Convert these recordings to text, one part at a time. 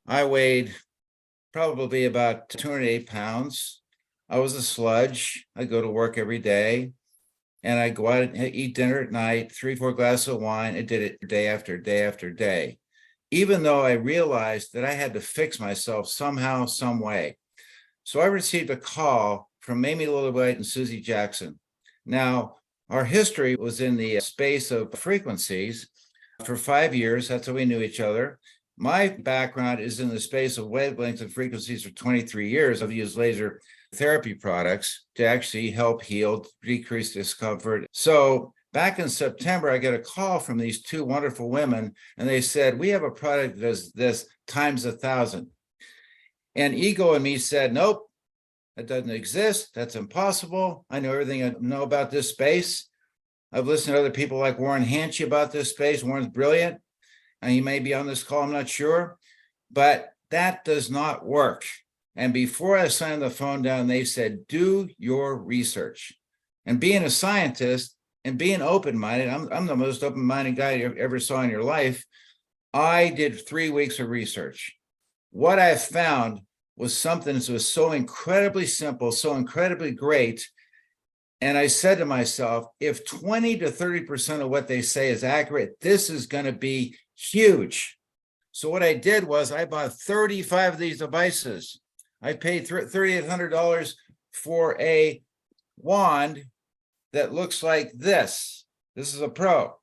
I weighed probably about 208 pounds. I was a sludge. I go to work every day and I go out and eat dinner at night, 3, 4 glasses of wine. I did it day after day after day, even though I realized that I had to fix myself somehow, some way. So I received a call from Mamie Lillywhite and Susie Jackson. Now, our history was in the space of frequencies for 5 years. That's how we knew each other. My background is in the space of wavelengths and frequencies for 23 years. I've used laser therapy products to actually help heal, decrease discomfort. So back in September, I got a call from these two wonderful women, and they said, we have a product that does this times 1,000. And ego in me said, nope, that doesn't exist. That's impossible. I know everything I know about this space. I've listened to other people like Warren Hanchy about this space. Warren's brilliant, and he may be on this call, I'm not sure, but that does not work. And before I signed the phone down, they said, do your research. And being a scientist and being open-minded, I'm the most open-minded guy you ever saw in your life. I did 3 weeks of research. What I found was something that was so incredibly simple, so incredibly great. And I said to myself, if 20 to 30% of what they say is accurate, this is going to be huge. So what I did was I bought 35 of these devices. I paid $3,800 for a wand that looks like this. This is a Pro.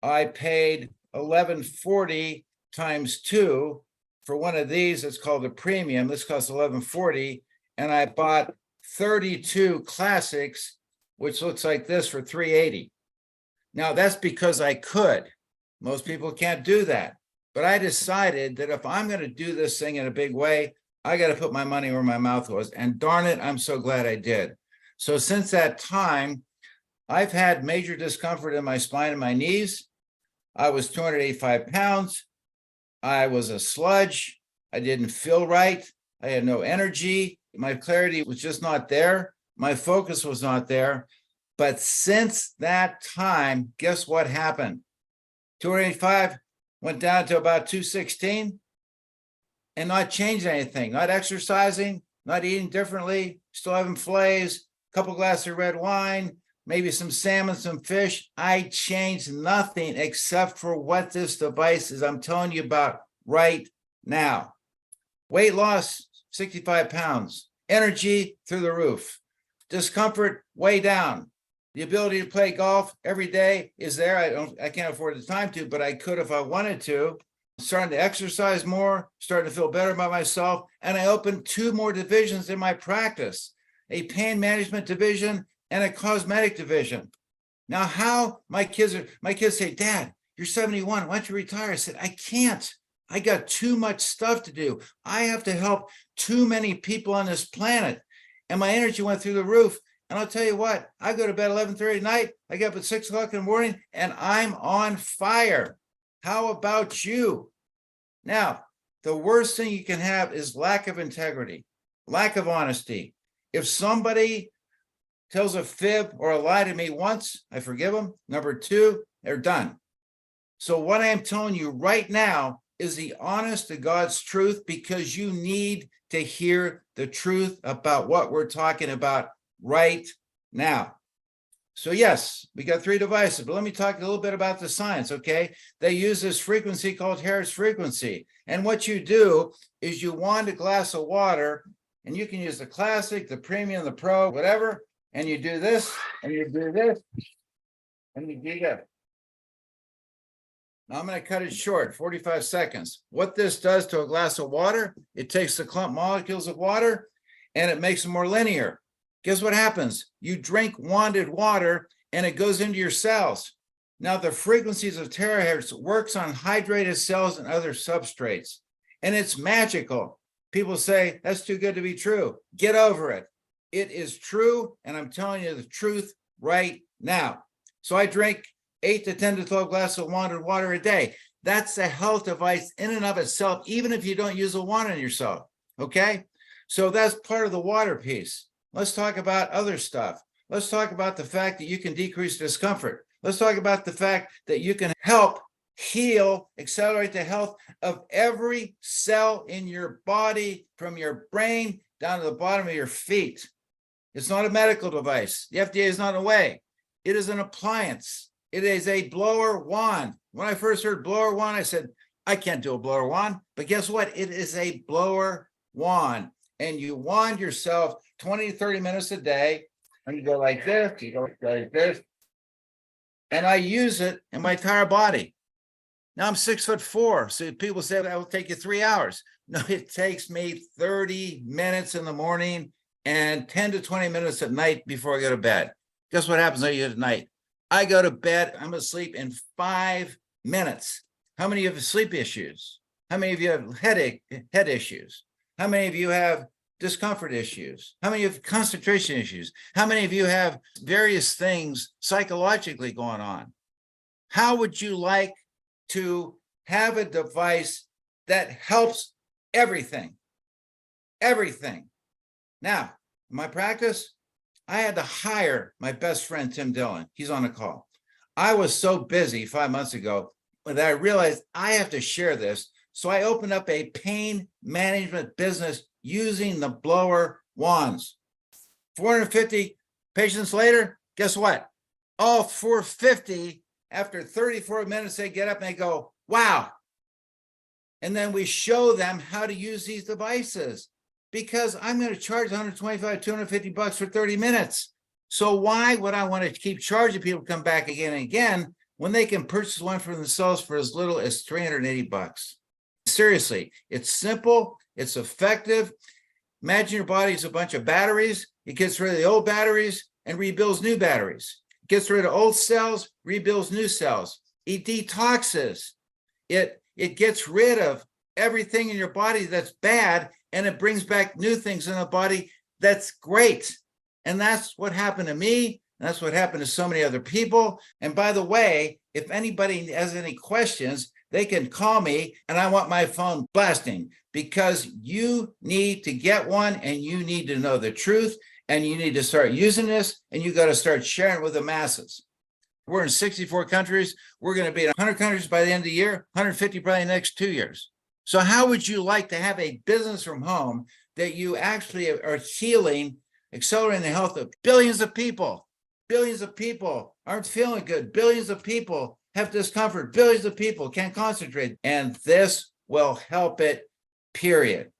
I paid $1,140 times 2 for one of these. It's called the Premium. This costs $1,140, and I bought 32 Classics, which looks like this, for $380. Now that's because I could. Most people can't do that. But I decided that if I'm going to do this thing in a big way, I got to put my money where my mouth was. And darn it, I'm so glad I did. So since that time, I've had major discomfort in my spine and my knees. I was 285 pounds. I was a sludge. I didn't feel right. I had no energy. My clarity was just not there. My focus was not there. But since that time, guess what happened? 285 went down to about 216 and not changed anything, not exercising, not eating differently, still having fillets, a couple glasses of red wine, maybe some salmon, some fish. I changed nothing except for what this device is I'm telling you about right now. Weight loss, 65 pounds. Energy through the roof. Discomfort way down. The ability to play golf every day is there. I can't afford the time to, but I could if I wanted to. Starting to exercise more, starting to feel better about myself. And I opened 2 more divisions in my practice, a pain management division and a cosmetic division. Now, how my kids say, Dad, you're 71. Why don't you retire? I said, I can't. I got too much stuff to do. I have to help too many people on this planet. And my energy went through the roof. And I'll tell you what, I go to bed 11:30 at night. I get up at 6 o'clock in the morning and I'm on fire. How about you? Now, the worst thing you can have is lack of integrity, lack of honesty. If somebody tells a fib or a lie to me once, I forgive them. Number 2, they're done. So what I am telling you right now is the honest to God's truth, because you need to hear the truth about what we're talking about right now. So yes, we got 3 devices, but let me talk a little bit about the science, okay? They use this frequency called Hertz frequency. And what you do is you wand a glass of water, and you can use the Classic, the Premium, the Pro, whatever, and you do this, and you do this, and you do that. Now I'm going to cut it short, 45 seconds. What this does to a glass of water, it takes the clump molecules of water, and it makes them more linear. Guess what happens? You drink wanded water and it goes into your cells. Now the frequencies of terahertz works on hydrated cells and other substrates, and it's magical. People say that's too good to be true. Get over it. It is true, and I'm telling you the truth right now. So I drink 8 to 10 to 12 glasses of wanded water a day. That's a health device in and of itself, even if you don't use a wand on yourself, okay? So that's part of the water piece. Let's talk about other stuff. Let's talk about the fact that you can decrease discomfort. Let's talk about the fact that you can help heal, accelerate the health of every cell in your body, from your brain down to the bottom of your feet. It's not a medical device. The FDA is not away. It is an appliance. It is a blower wand. When I first heard blower wand, I said, I can't do a blower wand. But guess what? It is a blower wand. And you wand yourself 20 to 30 minutes a day. And you go like this, you go like this. And I use it in my entire body. Now I'm 6'4". So people say that will take you 3 hours. No, it takes me 30 minutes in the morning and 10 to 20 minutes at night before I go to bed. Guess what happens at night? I go to bed, I'm asleep in 5 minutes. How many of you have sleep issues? How many of you have head issues? How many of you have discomfort issues? How many have concentration issues? How many of you have various things psychologically going on? How would you like to have a device that helps everything? Everything. Now, in my practice, I had to hire my best friend, Tim Dillon. He's on the call. I was so busy 5 months ago that I realized I have to share this. So I opened up a pain management business using the blower wands. 450 patients later, guess what? All 450, after 34 minutes, they get up and they go, wow. And then we show them how to use these devices, because I'm going to charge 125, 250 bucks for 30 minutes. So why would I want to keep charging people to come back again and again when they can purchase one for themselves for as little as 380 bucks? Seriously, it's simple, it's effective. Imagine your body is a bunch of batteries. It gets rid of the old batteries and rebuilds new batteries. It gets rid of old cells, rebuilds new cells. It detoxes. It gets rid of everything in your body that's bad, and it brings back new things in the body that's great. And that's what happened to me. That's what happened to so many other people. And by the way, if anybody has any questions, they can call me, and I want my phone blasting, because you need to get one, and you need to know the truth, and you need to start using this, and you got to start sharing it with the masses. We're in 64 countries. We're going to be in 100 countries by the end of the year, 150 probably in the next 2 years. So how would you like to have a business from home that you actually are healing, accelerating the health of billions of people? Billions of people aren't feeling good. Billions of people have discomfort. Billions of people can't concentrate. And this will help it, period.